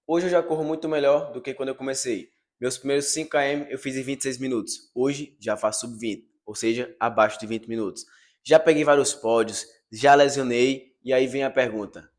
Hoje eu já corro muito melhor do que quando eu comecei. Meus primeiros 5 km eu fiz em 26 minutos. Hoje já faço sub 20, ou seja, abaixo de 20 minutos. Já peguei vários pódios, já lesionei, e aí vem a pergunta: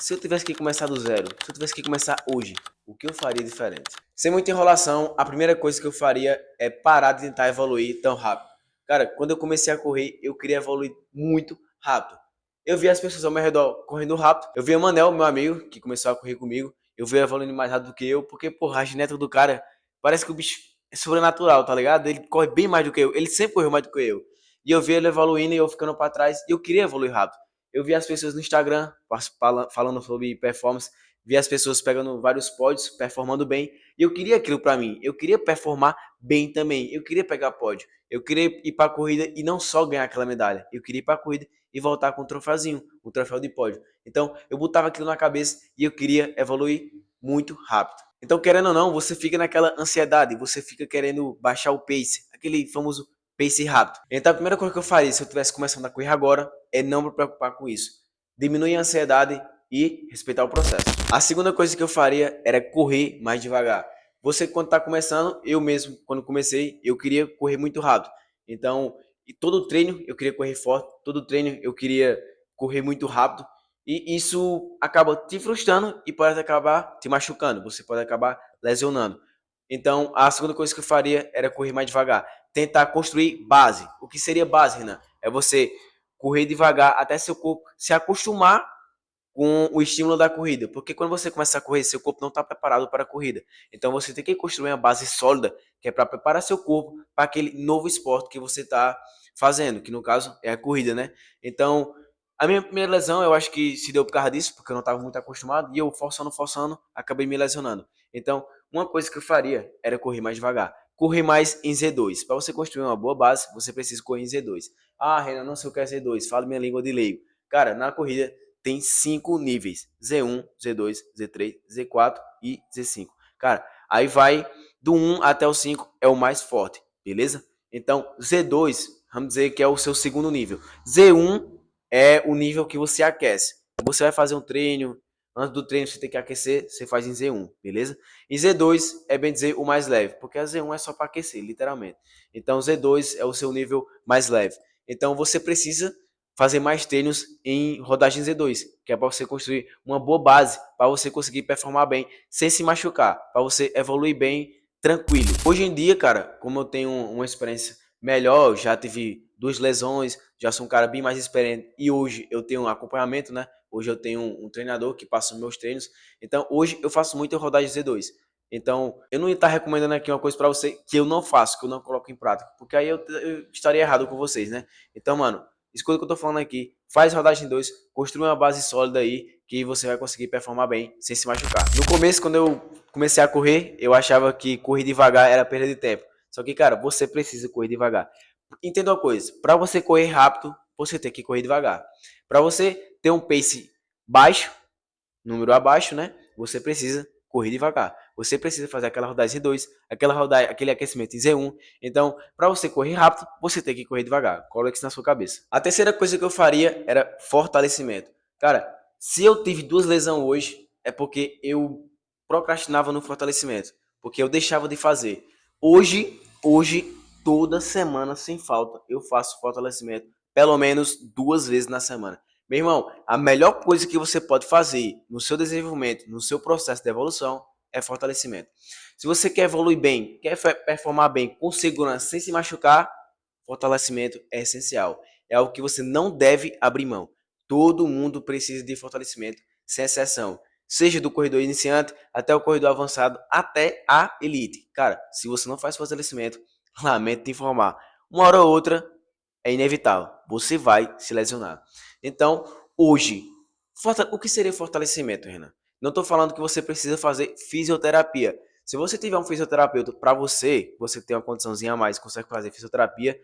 se eu tivesse que começar do zero, se eu tivesse que começar hoje, o que eu faria diferente? Sem muita enrolação, a primeira coisa que eu faria é parar de tentar evoluir tão rápido. Cara, quando eu comecei a correr, eu queria evoluir muito rápido. Eu vi as pessoas ao meu redor correndo rápido. Eu vi o Manel, meu amigo, que começou a correr comigo. Eu vi ele evoluindo mais rápido do que eu, porque, porra, a genética do cara parece que o bicho é sobrenatural, tá ligado? Ele corre bem mais do que eu. Ele sempre correu mais do que eu. E eu vi ele evoluindo e eu ficando pra trás. E eu queria evoluir rápido. Eu vi as pessoas no Instagram falando sobre performance, vi as pessoas pegando vários pódios, performando bem, e eu queria aquilo para mim. Eu queria performar bem também. Eu queria pegar pódio. Eu queria ir para a corrida e não só ganhar aquela medalha. Eu queria ir para a corrida e voltar com um troféuzinho, um troféu de pódio. Então, eu botava aquilo na cabeça e eu queria evoluir muito rápido. Então, querendo ou não, você fica naquela ansiedade, você fica querendo baixar o pace, aquele famoso pace rápido. Então, a primeira coisa que eu faria se eu estivesse começando a correr agora é não me preocupar com isso. Diminuir a ansiedade e respeitar o processo. A segunda coisa que eu faria era correr mais devagar. Você, quando está começando, eu mesmo, quando comecei, eu queria correr muito rápido. Então, e todo treino eu queria correr forte, todo treino eu queria correr muito rápido. E isso acaba te frustrando e pode acabar te machucando. Você pode acabar lesionando. Então, a segunda coisa que eu faria era correr mais devagar. Tentar construir base. O que seria base, Renan? É você correr devagar até seu corpo se acostumar com o estímulo da corrida. Porque quando você começa a correr, seu corpo não está preparado para a corrida. Então você tem que construir uma base sólida, que é para preparar seu corpo para aquele novo esporte que você está fazendo, que no caso é a corrida, né? Então, a minha primeira lesão, eu acho que se deu por causa disso, porque eu não estava muito acostumado, e eu forçando, acabei me lesionando. Então, uma coisa que eu faria era correr mais devagar. Correr mais em Z2. Para você construir uma boa base, você precisa correr em Z2. Ah, Renan, não sei o que é Z2, fala minha língua de leigo. Cara, na corrida tem 5 níveis: Z1, Z2, Z3, Z4 e Z5. Cara, aí vai do 1 até o 5 é o mais forte, beleza? Então, Z2, vamos dizer que é o seu segundo nível. Z1 é o nível que você aquece. Você vai fazer um treino, antes do treino você tem que aquecer, você faz em Z1, beleza? E Z2 é, bem dizer, o mais leve, porque a Z1 é só para aquecer, literalmente. Então, Z2 é o seu nível mais leve. Então, você precisa fazer mais treinos em rodagem Z2, que é para você construir uma boa base, para você conseguir performar bem, sem se machucar, para você evoluir bem, tranquilo. Hoje em dia, cara, como eu tenho uma experiência melhor, já tive 2 lesões, já sou um cara bem mais experiente e hoje eu tenho um acompanhamento, né? Hoje eu tenho um treinador que passa os meus treinos. Então, hoje eu faço muito rodagem Z2. Então, eu não ia estar recomendando aqui uma coisa para você que eu não faço, que eu não coloco em prática, porque aí eu estaria errado com vocês, né? Então, mano, escuta o que eu tô falando aqui, faz rodagem 2, construa uma base sólida aí, que você vai conseguir performar bem, sem se machucar. No começo, quando eu comecei a correr, eu achava que correr devagar era perda de tempo. Só que, cara, você precisa correr devagar. Entenda uma coisa, para você correr rápido, você tem que correr devagar. Para você ter um pace baixo, número abaixo, né? Você precisa correr devagar. Você precisa fazer aquela rodagem Z2, aquela rodagem, aquele aquecimento em Z1. Então, para você correr rápido, você tem que correr devagar. Coloque isso na sua cabeça. A terceira coisa que eu faria era fortalecimento. Cara, se eu tive 2 lesões hoje, é porque eu procrastinava no fortalecimento, porque eu deixava de fazer. Hoje, toda semana sem falta, eu faço fortalecimento pelo menos 2 vezes na semana. Meu irmão, a melhor coisa que você pode fazer no seu desenvolvimento, no seu processo de evolução, é fortalecimento. Se você quer evoluir bem, quer performar bem, com segurança, sem se machucar, fortalecimento é essencial. É algo que você não deve abrir mão. Todo mundo precisa de fortalecimento, sem exceção. Seja do corredor iniciante até o corredor avançado, até a elite. Cara, se você não faz fortalecimento, lamento te informar. Uma hora ou outra é inevitável. Você vai se lesionar. Então, hoje, o que seria fortalecimento, Renan? Não estou falando que você precisa fazer fisioterapia. Se você tiver um fisioterapeuta para você, você tem uma condiçãozinha a mais, consegue fazer fisioterapia,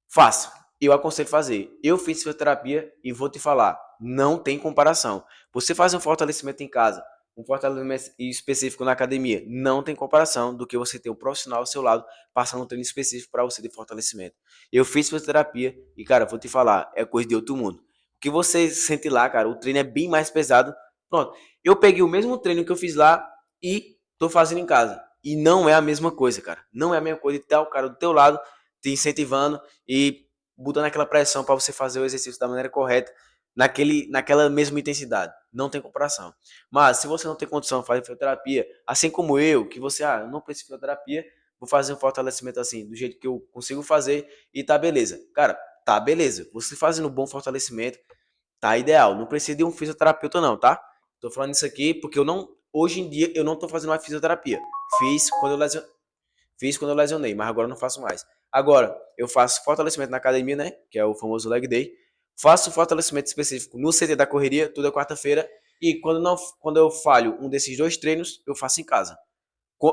faça. Eu aconselho fazer. Eu fiz fisioterapia e vou te falar, não tem comparação. Você faz um fortalecimento em casa, um fortalecimento específico na academia, não tem comparação do que você ter um profissional ao seu lado passando um treino específico para você de fortalecimento. Eu fiz fisioterapia e, cara, vou te falar, é coisa de outro mundo. O que você sente lá, cara, o treino é bem mais pesado. Pronto, eu peguei o mesmo treino que eu fiz lá e tô fazendo em casa. E não é a mesma coisa, cara. Não é a mesma coisa de ter o cara do teu lado te incentivando e botando aquela pressão para você fazer o exercício da maneira correta, naquela mesma intensidade. Não tem comparação. Mas se você não tem condição de fazer fisioterapia, assim como eu, que você, eu não preciso de fisioterapia, vou fazer um fortalecimento assim, do jeito que eu consigo fazer e tá beleza. Cara, tá beleza. Você fazendo um bom fortalecimento, tá ideal. Não precisa de um fisioterapeuta não, tá? Tô falando isso aqui porque hoje em dia eu não tô fazendo mais fisioterapia. Fiz quando eu lesionei, mas agora eu não faço mais. Agora, eu faço fortalecimento na academia, né? Que é o famoso leg day. Faço fortalecimento específico no CT da correria, toda quarta-feira. E quando eu falho um desses dois treinos, eu faço em casa.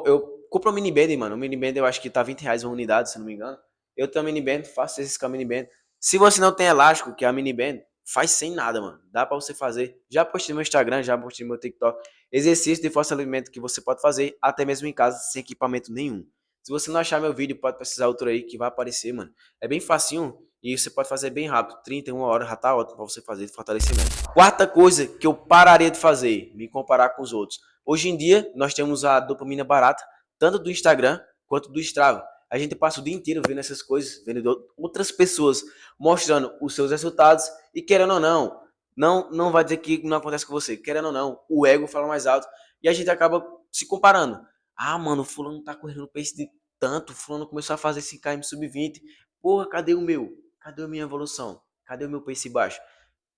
Eu compro um mini band, mano. O mini band eu acho que tá R$ 20 uma unidade, se não me engano. Eu tenho um mini band, faço esse com a mini band. Se você não tem elástico, que é a mini band, faz sem nada, mano. Dá pra você fazer. Já postei no meu Instagram, já postei no meu TikTok. Exercício de fortalecimento que você pode fazer, até mesmo em casa, sem equipamento nenhum. Se você não achar meu vídeo, pode precisar outro aí que vai aparecer, mano. É bem facinho e você pode fazer bem rápido. 31 horas já tá ótimo pra você fazer de fortalecimento. Quarta coisa que eu pararia de fazer, me comparar com os outros. Hoje em dia, nós temos a dopamina barata, tanto do Instagram quanto do Strava. A gente passa o dia inteiro vendo essas coisas, vendo outras pessoas mostrando os seus resultados e querendo ou não vai dizer que não acontece com você. Querendo ou não, o ego fala mais alto e a gente acaba se comparando. Ah, mano, o fulano tá correndo no pace de tanto, o fulano começou a fazer 5 km sub-20. Porra, cadê o meu? Cadê a minha evolução? Cadê o meu pace baixo?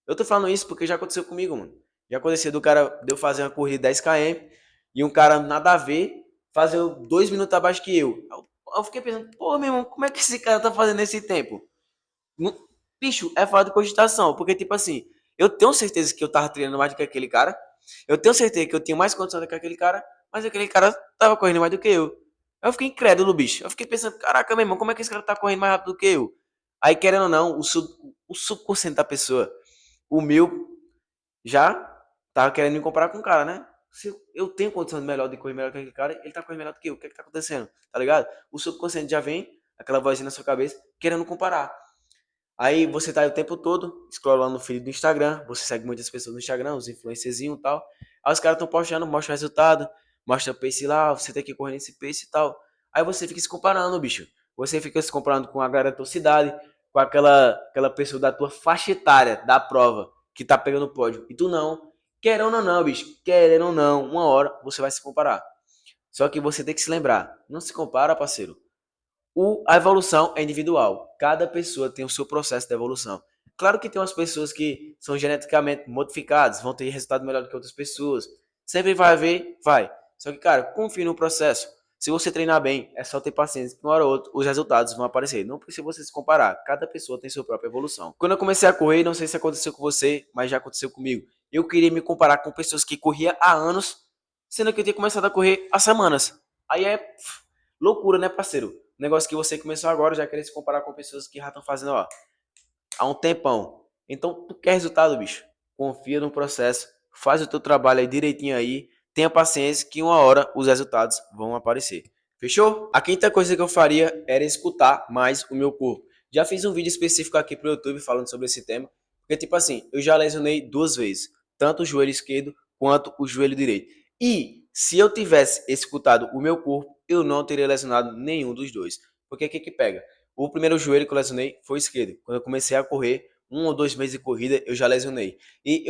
Eu tô falando isso porque já aconteceu comigo, mano. Já aconteceu do cara de eu fazer uma corrida de 10 km e um cara nada a ver fazer 2 minutos abaixo que eu. Eu fiquei pensando, pô, meu irmão, como é que esse cara tá fazendo nesse tempo? Bicho, é falta de cogitação, porque tipo assim, eu tenho certeza que eu tava treinando mais do que aquele cara, eu tenho certeza que eu tinha mais condição do que aquele cara, mas aquele cara tava correndo mais do que eu. Eu fiquei incrédulo, bicho. Eu fiquei pensando, caraca, meu irmão, como é que esse cara tá correndo mais rápido do que eu? Aí, querendo ou não, o subconsciente da pessoa, o meu já tava querendo me comparar com o cara, né? Se eu tenho condição de melhor de correr melhor que aquele cara, ele tá correndo melhor do que eu. O que é que tá acontecendo? Tá ligado? O subconsciente já vem, aquela vozinha na sua cabeça, querendo comparar. Aí você tá aí o tempo todo scrollando no feed do Instagram, você segue muitas pessoas no Instagram, os influencerzinhos e tal. Aí os caras estão postando, mostra o resultado, mostra o pace lá, você tem que correr nesse pace e tal. Aí você fica se comparando, bicho. Você fica se comparando com a galera da tua cidade, com aquela pessoa da tua faixa etária da prova que tá pegando o pódio. E tu não. Querendo ou não, bicho. Querendo ou não, uma hora você vai se comparar. Só que você tem que se lembrar. Não se compara, parceiro. A evolução é individual. Cada pessoa tem o seu processo de evolução. Claro que tem umas pessoas que são geneticamente modificadas, vão ter resultado melhor do que outras pessoas. Sempre vai haver, vai. Só que, cara, confie no processo. Se você treinar bem, é só ter paciência, que uma hora ou outra os resultados vão aparecer. Não precisa você se comparar. Cada pessoa tem sua própria evolução. Quando eu comecei a correr, não sei se aconteceu com você, mas já aconteceu comigo. Eu queria me comparar com pessoas que corriam há anos, sendo que eu tinha começado a correr há semanas. Aí é loucura, né, parceiro? Negócio que você começou agora, já querer se comparar com pessoas que já estão fazendo, ó, há um tempão. Então, tu quer resultado, bicho? Confia no processo, faz o teu trabalho aí direitinho aí, tenha paciência que uma hora os resultados vão aparecer. Fechou? A quinta coisa que eu faria era escutar mais o meu corpo. Já fiz um vídeo específico aqui pro YouTube falando sobre esse tema, porque tipo assim, eu já lesionei 2 vezes, tanto o joelho esquerdo quanto o joelho direito. E se eu tivesse escutado o meu corpo, eu não teria lesionado nenhum dos dois. Porque o que que pega? O primeiro joelho que eu lesionei foi o esquerdo. Quando eu comecei a correr, 1 ou 2 meses de corrida, eu já lesionei. E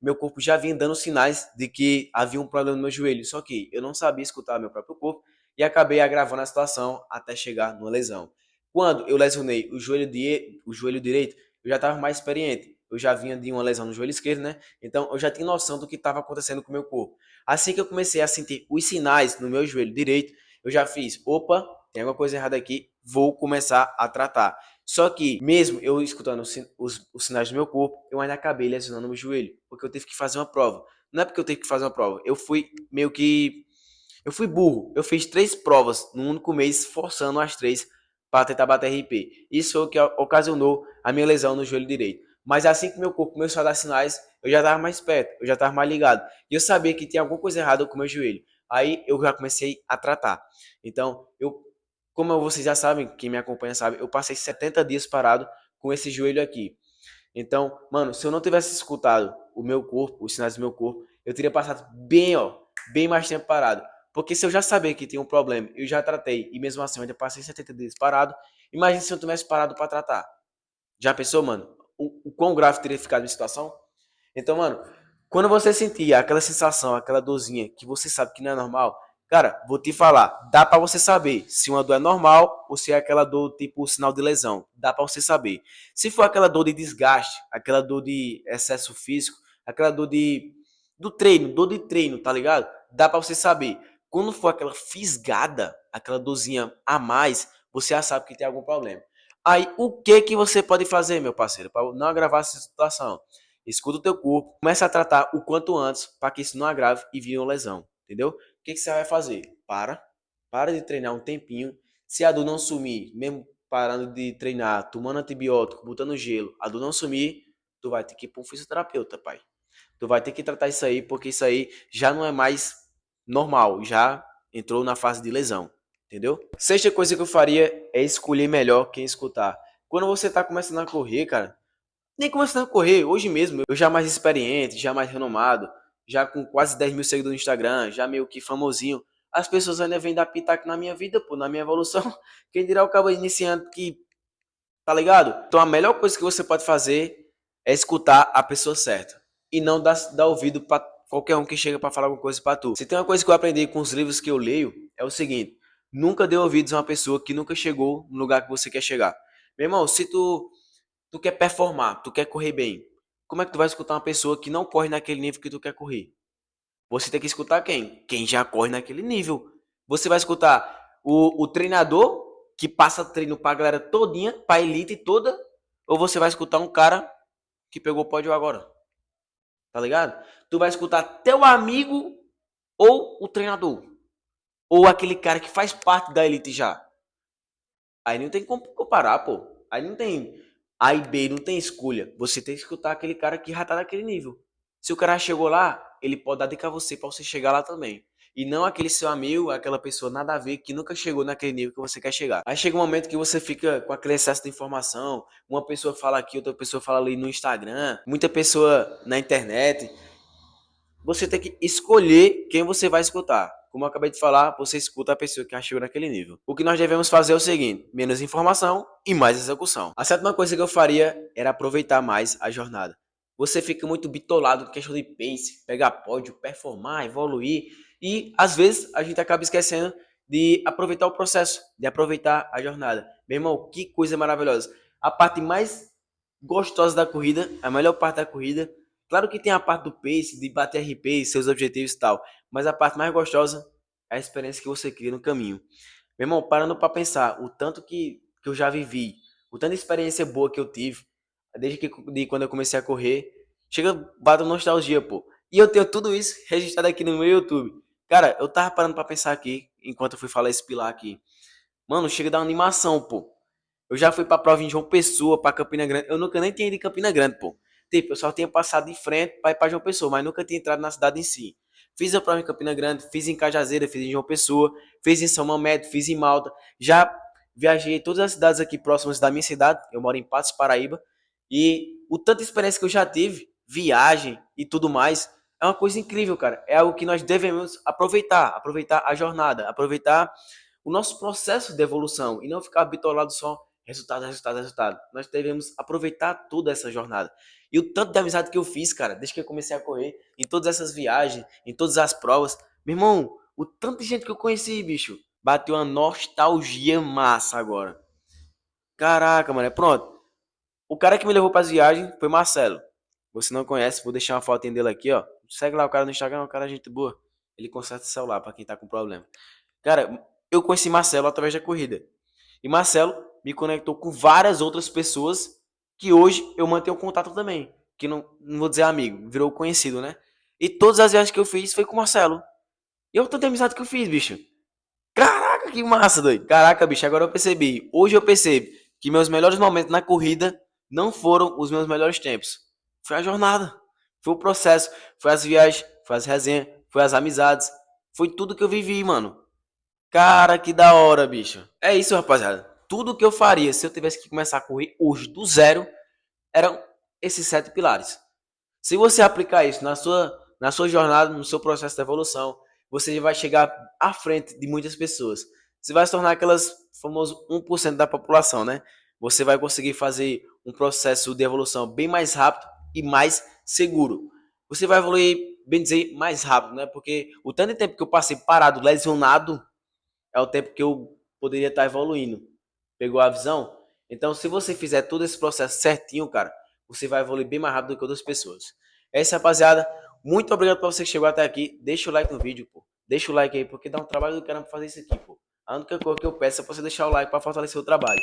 meu corpo já vinha dando sinais de que havia um problema no meu joelho. Só que eu não sabia escutar meu próprio corpo e acabei agravando a situação até chegar numa lesão. Quando eu lesionei o joelho direito, eu já estava mais experiente. Eu já vinha de uma lesão no joelho esquerdo, né? Então eu já tinha noção do que estava acontecendo com o meu corpo. Assim que eu comecei a sentir os sinais no meu joelho direito, eu já fiz, opa, tem alguma coisa errada aqui, vou começar a tratar. Só que, mesmo eu escutando os sinais do meu corpo, eu ainda acabei lesionando meu joelho, porque eu tive que fazer uma prova. Não é porque eu tive que fazer uma prova, eu fui meio que. Eu fui burro. Eu fiz 3 provas no único mês, forçando as 3 para tentar bater RP. Isso foi o que ocasionou a minha lesão no joelho direito. Mas assim que meu corpo começou a dar sinais, eu já estava mais perto, eu já estava mais ligado. E eu sabia que tinha alguma coisa errada com o meu joelho. Aí eu já comecei a tratar. Então, como vocês já sabem, quem me acompanha sabe, eu passei 70 dias parado com esse joelho aqui. Então, mano, se eu não tivesse escutado o meu corpo, os sinais do meu corpo, eu teria passado bem, ó, bem mais tempo parado. Porque se eu já saber que tem um problema, eu já tratei, e mesmo assim eu ainda passei 70 dias parado, imagina se eu tivesse parado para tratar. Já pensou, mano? O quão grave teria ficado a minha situação? Então, mano, quando você sentir aquela sensação, aquela dorzinha que você sabe que não é normal, cara, vou te falar, dá pra você saber se uma dor é normal ou se é aquela dor tipo sinal de lesão. Dá pra você saber. Se for aquela dor de desgaste, aquela dor de excesso físico, aquela dor de do treino, dor de treino, tá ligado? Dá pra você saber. Quando for aquela fisgada, aquela dorzinha a mais, você já sabe que tem algum problema. Aí, o que que você pode fazer, meu parceiro, para não agravar essa situação? Escuta o teu corpo, começa a tratar o quanto antes para que isso não agrave e vire uma lesão, entendeu? O que que você vai fazer? Para de treinar um tempinho. Se a dor não sumir, mesmo parando de treinar, tomando antibiótico, botando gelo, a dor não sumir, tu vai ter que ir para um fisioterapeuta, pai. Tu vai ter que tratar isso aí, porque isso aí já não é mais normal, já entrou na fase de lesão, entendeu? Sexta coisa que eu faria é escolher melhor quem escutar. Quando você tá começando a correr, cara, nem começando a correr, hoje mesmo, eu já mais experiente, já mais renomado, já com quase 10 mil seguidores no Instagram, já meio que famosinho, as pessoas ainda vêm dar pitaco na minha vida, pô, na minha evolução. Quem dirá o cabo iniciante que, tá ligado? Então a melhor coisa que você pode fazer é escutar a pessoa certa e não dar ouvido pra qualquer um que chega pra falar alguma coisa pra tu. Se tem uma coisa que eu aprendi com os livros que eu leio, é o seguinte: nunca dê ouvidos a uma pessoa que nunca chegou no lugar que você quer chegar. Meu irmão, se tu quer performar, tu quer correr bem, como é que tu vai escutar uma pessoa que não corre naquele nível que tu quer correr? Você tem que escutar quem? Quem já corre naquele nível. Você vai escutar o treinador que passa treino pra galera todinha, pra elite toda, ou você vai escutar um cara que pegou o pódio agora? Tá ligado? Tu vai escutar teu amigo ou o treinador? Ou aquele cara que faz parte da elite já? Aí não tem como comparar, pô. Aí não tem A e B, não tem escolha. Você tem que escutar aquele cara que já tá naquele nível. Se o cara chegou lá, ele pode dar dica a você pra você chegar lá também. E não aquele seu amigo, aquela pessoa nada a ver que nunca chegou naquele nível que você quer chegar. Aí chega um momento que você fica com aquele excesso de informação. Uma pessoa fala aqui, outra pessoa fala ali no Instagram, muita pessoa na internet. Você tem que escolher quem você vai escutar. Como eu acabei de falar, você escuta a pessoa que já chegou naquele nível. O que nós devemos fazer é o seguinte: menos informação e mais execução. A sétima coisa que eu faria era aproveitar mais a jornada. Você fica muito bitolado com questão de pace, pegar pódio, performar, evoluir. E às vezes a gente acaba esquecendo de aproveitar o processo, de aproveitar a jornada. Meu irmão, que coisa maravilhosa. A parte mais gostosa da corrida, a melhor parte da corrida. Claro que tem a parte do pace, de bater RP, seus objetivos e tal, mas a parte mais gostosa é a experiência que você cria no caminho. Meu irmão, parando para pensar, o tanto que eu já vivi, o tanto de experiência boa que eu tive, desde de quando eu comecei a correr, chega, bate nostalgia, pô. E eu tenho tudo isso registrado aqui no meu YouTube. Cara, eu tava parando para pensar aqui, enquanto eu fui falar esse pilar aqui. Mano, chega a dar uma animação, pô. Eu já fui pra prova em João Pessoa, pra Campina Grande. Eu nunca nem tinha ido em Campina Grande, pô. Tipo, eu só tinha passado de frente pra ir pra João Pessoa, mas nunca tinha entrado na cidade em si. Fiz a prova em Campina Grande, fiz em Cajazeira, fiz em João Pessoa, fiz em São Mamede, fiz em Malta. Já viajei em todas as cidades aqui próximas da minha cidade. Eu moro em Patos, Paraíba. E o tanto de experiência que eu já tive, viagem e tudo mais, é uma coisa incrível, cara. É algo que nós devemos aproveitar. Aproveitar a jornada, aproveitar o nosso processo de evolução e não ficar bitolado só resultado, resultado, resultado. Nós devemos aproveitar toda essa jornada. E o tanto de amizade que eu fiz, cara, desde que eu comecei a correr, em todas essas viagens, em todas as provas. Meu irmão, o tanto de gente que eu conheci, bicho, bateu uma nostalgia massa agora. Caraca, mano, pronto. O cara que me levou para as viagens foi Marcelo. Você não conhece, vou deixar uma fotinha dele aqui, ó. Segue lá o cara no Instagram, o cara é gente boa. Ele conserta o celular para quem tá com problema. Cara, eu conheci Marcelo através da corrida. E Marcelo me conectou com várias outras pessoas que hoje eu mantenho contato também. Que não vou dizer amigo, virou conhecido, né? E todas as viagens que eu fiz foi com o Marcelo. E eu tanta amizade que eu fiz, bicho. Caraca, que massa, doido. Caraca, bicho, agora eu percebi. Hoje eu percebo que meus melhores momentos na corrida não foram os meus melhores tempos. Foi a jornada. Foi o processo. Foi as viagens, foi as resenhas, foi as amizades. Foi tudo que eu vivi, mano. Cara, que da hora, bicho. É isso, rapaziada. Tudo que eu faria se eu tivesse que começar a correr hoje do zero eram esses 7 pilares. Se você aplicar isso na sua jornada, no seu processo de evolução, você vai chegar à frente de muitas pessoas. Você vai se tornar aquelas famoso 1% da população, né? Você vai conseguir fazer um processo de evolução bem mais rápido e mais seguro. Você vai evoluir, bem dizer, mais rápido, né? Porque o tanto de tempo que eu passei parado, lesionado, é o tempo que eu poderia estar evoluindo. Pegou a visão? Então, se você fizer todo esse processo certinho, cara, você vai evoluir bem mais rápido do que outras pessoas. É isso, rapaziada. Muito obrigado por você que chegou até aqui. Deixa o like no vídeo, pô. Deixa o like aí, porque dá um trabalho do caramba fazer isso aqui, pô. A única coisa que eu peço é pra você deixar o like para fortalecer o trabalho.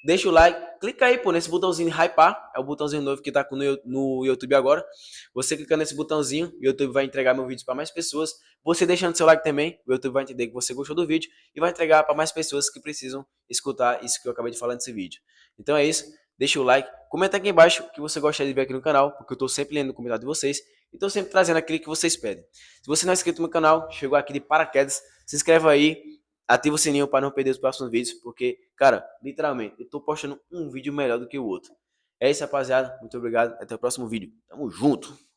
Deixa o like, clica aí, pô, nesse botãozinho de hypar, é o botãozinho novo que tá no YouTube agora. Você clicando nesse botãozinho, o YouTube vai entregar meu vídeo para mais pessoas. Você deixando seu like também, o YouTube vai entender que você gostou do vídeo e vai entregar para mais pessoas que precisam escutar isso que eu acabei de falar nesse vídeo. Então é isso, deixa o like, comenta aqui embaixo o que você gostaria de ver aqui no canal, porque eu tô sempre lendo o comentário de vocês e tô sempre trazendo aquilo que vocês pedem. Se você não é inscrito no canal, chegou aqui de paraquedas, se inscreva aí, ativa o sininho para não perder os próximos vídeos, porque, cara, literalmente, eu tô postando um vídeo melhor do que o outro. É isso, rapaziada. Muito obrigado. Até o próximo vídeo. Tamo junto.